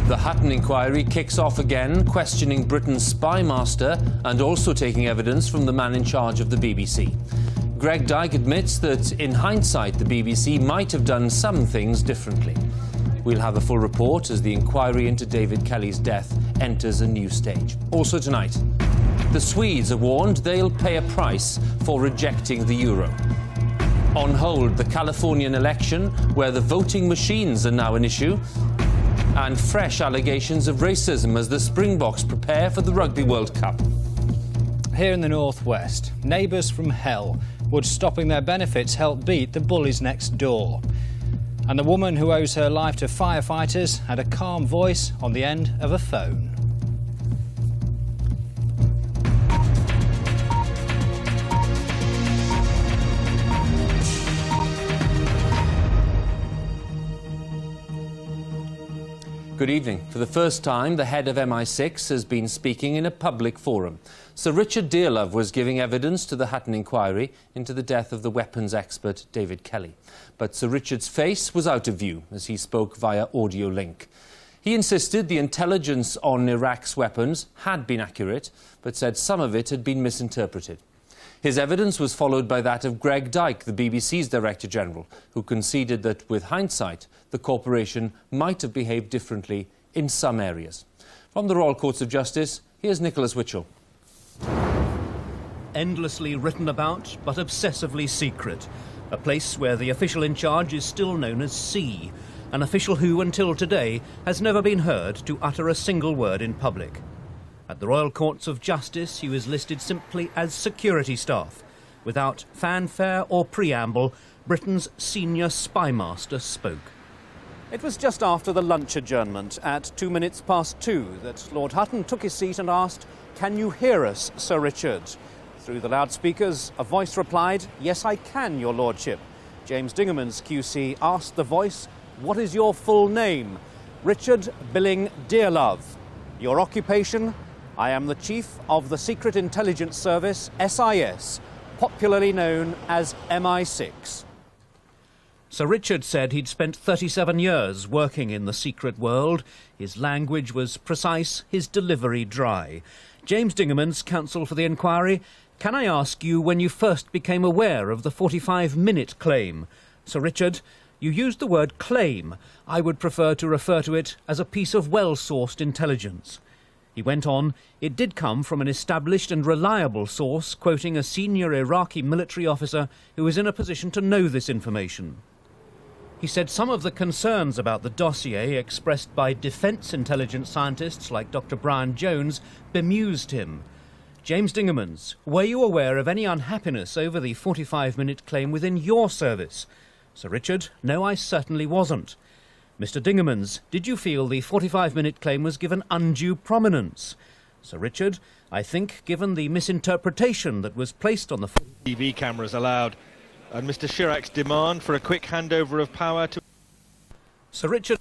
The Hutton inquiry kicks off again, questioning Britain's spy master and also taking evidence from the man in charge of the BBC. Greg Dyke admits that, in hindsight, the BBC might have done some things differently. We'll have a full report as the inquiry into David Kelly's death enters a new stage. Also tonight, the Swedes are warned they'll pay a price for rejecting the euro. On hold, the Californian election, where the voting machines are now an issue, and fresh allegations of racism as the Springboks prepare for the Rugby World Cup. Here in the northwest, neighbours from hell would stopping their benefits help beat the bullies next door. And the woman who owes her life to firefighters had a calm voice on the end of a phone. Good evening. For the first time, the head of MI6 has been speaking in a public forum. Sir Richard Dearlove was giving evidence to the Hutton inquiry into the death of the weapons expert David Kelly. But Sir Richard's face was out of view as he spoke via audio link. He insisted the intelligence on Iraq's weapons had been accurate, but said some of it had been misinterpreted. His evidence was followed by that of Greg Dyke, the BBC's Director General, who conceded that, with hindsight, the corporation might have behaved differently in some areas. From the Royal Courts of Justice, here's Nicholas Witchell. Endlessly written about, but obsessively secret. A place where the official in charge is still known as C. An official who, until today, has never been heard to utter a single word in public. At the Royal Courts of Justice, he was listed simply as security staff. Without fanfare or preamble, Britain's senior spy master spoke. It was just after the lunch adjournment at 2:02 that Lord Hutton took his seat and asked, "Can you hear us, Sir Richard?" Through the loudspeakers, a voice replied, "Yes, I can, Your Lordship." James Dingemans, QC, asked the voice, "What is your full name?" "Richard Billing Dearlove." "Your occupation?" "I am the Chief of the Secret Intelligence Service, SIS, popularly known as MI6. Sir Richard said he'd spent 37 years working in the secret world. His language was precise, his delivery dry. James Dingemans, counsel for the inquiry, "Can I ask you when you first became aware of the 45-minute claim?" "Sir Richard, you used the word claim. I would prefer to refer to it as a piece of well-sourced intelligence." He went on, "It did come from an established and reliable source, quoting a senior Iraqi military officer who was in a position to know this information." He said some of the concerns about the dossier expressed by defence intelligence scientists like Dr. Brian Jones bemused him. James Dingemans, were you aware of any unhappiness over the 45-minute claim within your service? Sir Richard, no, I certainly wasn't. Mr. Dingemans, did you feel the 45-minute claim was given undue prominence? Sir Richard, I think, given the misinterpretation that was placed on the TV cameras allowed, and Mr. Chirac's demand for a quick handover of power to... Sir Richard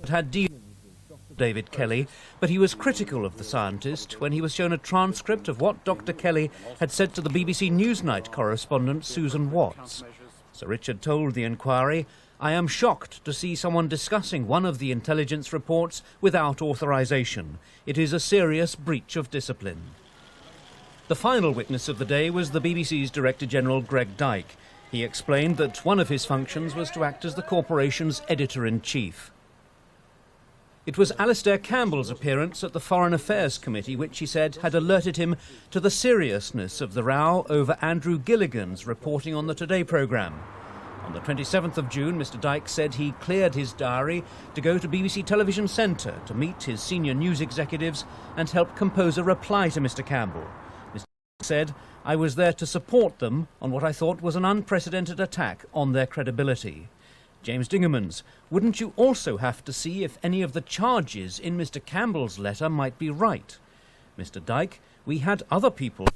had dealings with Dr. David Kelly, but he was critical of the scientist when he was shown a transcript of what Dr. Kelly had said to the BBC Newsnight correspondent Susan Watts. Sir Richard told the inquiry, "I am shocked to see someone discussing one of the intelligence reports without authorization. It is a serious breach of discipline." The final witness of the day was the BBC's Director General Greg Dyke. He explained that one of his functions was to act as the corporation's editor-in-chief. It was Alastair Campbell's appearance at the Foreign Affairs Committee which, he said, had alerted him to the seriousness of the row over Andrew Gilligan's reporting on the Today programme. On the 27th of June, Mr. Dyke said he cleared his diary to go to BBC Television Centre to meet his senior news executives and help compose a reply to Mr. Campbell. Mr. Dyke said, "I was there to support them on what I thought was an unprecedented attack on their credibility." James Dingemans, wouldn't you also have to see if any of the charges in Mr. Campbell's letter might be right? Mr. Dyke, we had other people